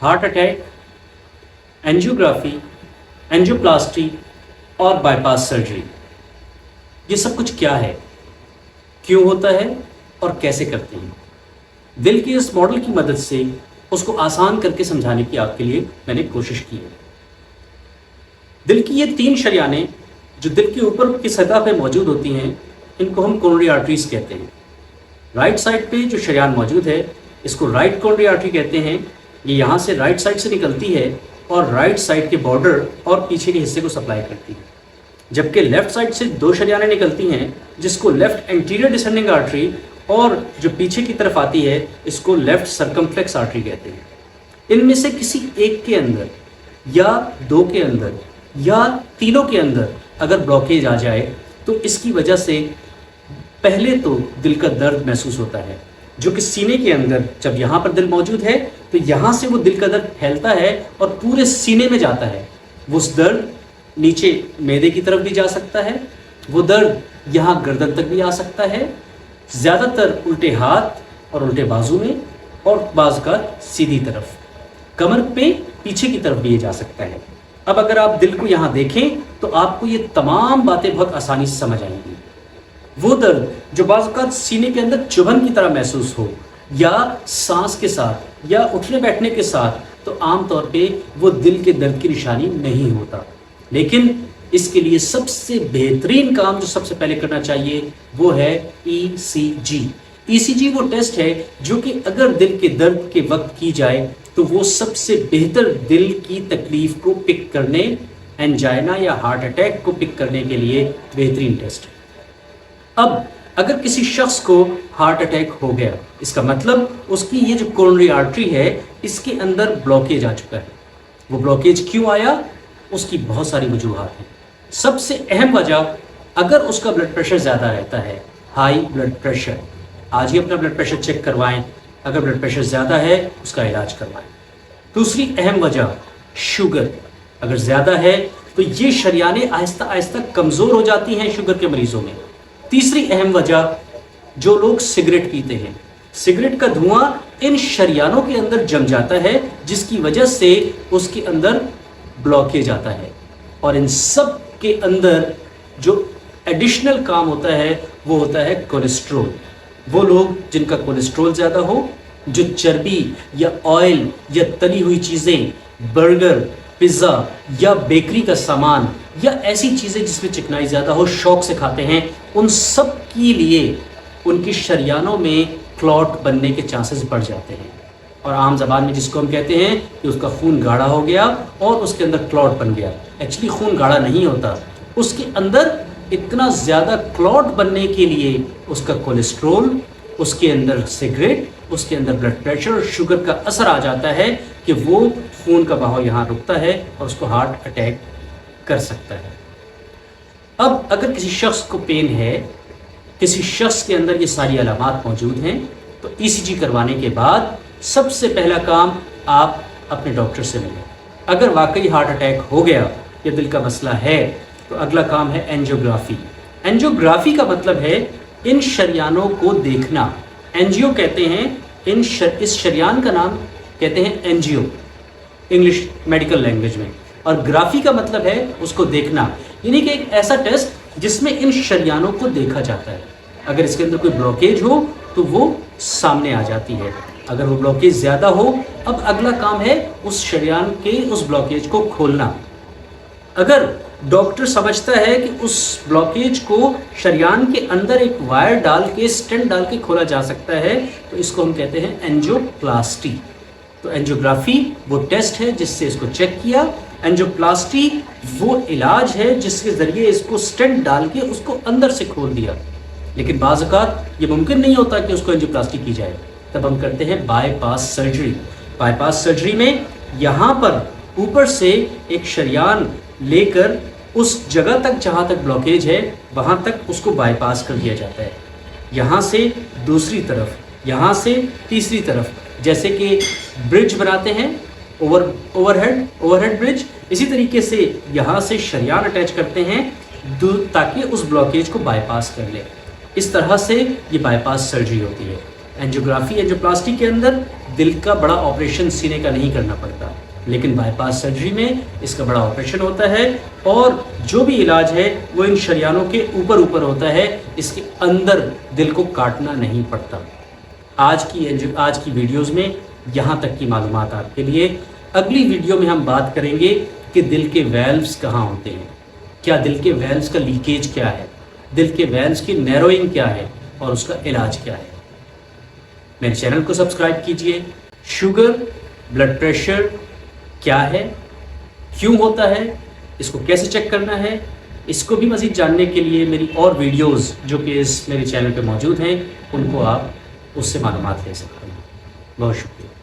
Heart attack, angiography, angioplasty और bypass surgery, ये सब कुछ क्या है, क्यों होता है और कैसे करते हैं। दिल के इस मॉडल की मदद से उसको आसान करके समझाने की आपके लिए मैंने कोशिश की है। दिल की ये 3 शरियानें जो दिल के ऊपर की सतह पे मौजूद होती हैं, इनको हम कोरोनरी आर्टरीज कहते हैं। राइट साइड पे जो शरियान मौजूद है, इसको राइट कोरोनरी आर्टरी कहते हैं। ये यहाँ से राइट साइड से निकलती है और राइट साइड के बॉर्डर और पीछे के हिस्से को सप्लाई करती है। जबकि लेफ्ट साइड से 2 शरियानें निकलती हैं, जिसको लेफ्ट एंटीरियर डिसेंडिंग आर्टरी और जो पीछे की तरफ आती है, इसको लेफ्ट सर्कमफ्लेक्स आर्टरी कहते हैं। इनमें से किसी एक के अंदर या 2 के अंदर या तीनों के अंदर अगर ब्लॉकेज आ जाए तो इसकी वजह से पहले तो दिल का दर्द महसूस होता है, जो कि सीने के अंदर, जब यहाँ पर दिल मौजूद है तो यहाँ से वो दिल का दर्द फैलता है और पूरे सीने में जाता है। वो उस दर्द नीचे मैदे की तरफ भी जा सकता है, वो दर्द यहाँ गर्दन तक भी आ सकता है, ज़्यादातर उल्टे हाथ और उल्टे बाजू में, और बाज़ का सीधी तरफ, कमर पे पीछे की तरफ भी ये जा सकता है। अब अगर आप दिल को यहाँ देखें तो आपको ये तमाम बातें बहुत आसानी से समझ आएंगी। वो दर्द जो बाज़ औक़ात सीने के अंदर चुभन की तरह महसूस हो या सांस के साथ या उठने बैठने के साथ, तो आम तौर पे वो दिल के दर्द की निशानी नहीं होता। लेकिन इसके लिए सबसे बेहतरीन काम जो सबसे पहले करना चाहिए वो है ECG। ECG वो टेस्ट है जो कि अगर दिल के दर्द के वक्त की जाए तो वो सबसे बेहतर दिल की तकलीफ को पिक करने, एंजाइना या हार्ट अटैक को पिक करने के लिए बेहतरीन टेस्ट है। अब अगर किसी शख्स को हार्ट अटैक हो गया, इसका मतलब उसकी ये जो कोरोनरी आर्टरी है इसके अंदर ब्लॉकेज आ चुका है। वो ब्लॉकेज क्यों आया, उसकी बहुत सारी वजूहात हैं। सबसे अहम वजह, अगर उसका ब्लड प्रेशर ज़्यादा रहता है, हाई ब्लड प्रेशर, आज ही अपना ब्लड प्रेशर चेक करवाएं। अगर ब्लड प्रेशर ज़्यादा है उसका इलाज करवाएं। दूसरी अहम वजह, शुगर अगर ज़्यादा है तो ये शरियानें आहिस्ता आहिस्ता कमज़ोर हो जाती हैं शुगर के मरीज़ों में। तीसरी अहम वजह, जो लोग सिगरेट पीते हैं, सिगरेट का धुआं इन शरियानों के अंदर जम जाता है, जिसकी वजह से उसके अंदर ब्लॉकेज आता है। और इन सब के अंदर जो एडिशनल काम होता है वो होता है कोलेस्ट्रोल। वो लोग जिनका कोलेस्ट्रोल ज़्यादा हो, जो चर्बी या ऑयल या तली हुई चीज़ें, बर्गर, पिज़्ज़ा या बेकरी का सामान या ऐसी चीज़ें जिसमें चिकनाई ज़्यादा हो, शौक से खाते हैं, उन सब के लिए उनकी शरियानों में क्लॉट बनने के चांसेस बढ़ जाते हैं। और आम ज़बान में जिसको हम कहते हैं कि उसका खून गाढ़ा हो गया और उसके अंदर क्लॉट बन गया। एक्चुअली खून गाढ़ा नहीं होता, उसके अंदर इतना ज़्यादा क्लॉट बनने के लिए उसका कोलेस्ट्रोल, उसके अंदर सिगरेट, उसके अंदर ब्लड प्रेशर और शुगर का असर आ जाता है कि वो खून का बहाव यहाँ रुकता है और उसको हार्ट अटैक कर सकता है। अब अगर किसी शख्स को पेन है, किसी शख्स के अंदर ये सारी अलामात मौजूद हैं, तो ECG करवाने के बाद सबसे पहला काम आप अपने डॉक्टर से मिलें। अगर वाकई हार्ट अटैक हो गया या दिल का मसला है तो अगला काम है एंजियोग्राफी। एंजियोग्राफी का मतलब है इन शरियानों को देखना। एंजियो कहते हैं इस शरियान का नाम कहते हैं एंजियो इंग्लिश मेडिकल लैंग्वेज में, और ग्राफी का मतलब है उसको देखना, यानी कि एक ऐसा टेस्ट जिसमें इन शरियानों को देखा जाता है। अगर इसके अंदर कोई ब्लॉकेज हो तो वो सामने आ जाती है। अगर वो ब्लॉकेज ज़्यादा हो, अब अगला काम है उस शरियान के उस ब्लॉकेज को खोलना। अगर डॉक्टर समझता है कि उस ब्लॉकेज को शरियान के अंदर एक वायर डाल के, स्टेंट डाल के खोला जा सकता है, तो इसको हम कहते हैं एंजियोप्लास्टी। तो एंजियोग्राफी वो टेस्ट है जिससे इसको चेक किया, एंजियोप्लास्टी वो इलाज है जिसके ज़रिए इसको स्टेंट डाल के उसको अंदर से खोल दिया। लेकिन बाज़ औक़ात ये मुमकिन नहीं होता कि उसको एंजियोप्लास्टी की जाए, तब हम करते हैं बाईपास सर्जरी। बाईपास सर्जरी में यहाँ पर ऊपर से एक शरियान लेकर उस जगह तक जहाँ तक ब्लॉकेज है वहाँ तक उसको बाईपास कर दिया जाता है। यहाँ से दूसरी तरफ, यहाँ से तीसरी तरफ, जैसे कि ब्रिज बनाते हैं ओवरहेड ब्रिज, इसी तरीके से यहाँ से शरियान अटैच करते हैं ताकि उस ब्लॉकेज को बाईपास कर ले। इस तरह से ये बाईपास सर्जरी होती है। एंजियोग्राफी एंजियोप्लास्टी के अंदर دل کا بڑا آپریشن سینے کا نہیں کرنا پڑتا، لیکن بائی پاس سرجری میں اس کا بڑا آپریشن ہوتا ہے اور جو بھی علاج ہے وہ ان شریانوں کے اوپر ہوتا ہے، اس کے اندر دل کو کاٹنا نہیں پڑتا۔ آج کی ویڈیوز میں یہاں تک کی معلومات آپ کے لیے۔ اگلی ویڈیو میں ہم بات کریں گے کہ دل کے ویلوز کہاں ہوتے ہیں، کیا دل کے ویلوز کا لیکیج کیا ہے، دل کے ویلوز کی نیروئنگ کیا ہے اور اس کا علاج کیا ہے۔ میرے چینل کو سبسکرائب کیجئے۔ شوگر، بلڈ پریشر کیا ہے، کیوں ہوتا ہے، اس کو کیسے چیک کرنا ہے، اس کو بھی مزید جاننے کے لیے میری اور ویڈیوز جو کہ اس میرے چینل پہ موجود ہیں ان کو آپ اس سے معلومات لے سکتے ہیں۔ بہت شکریہ۔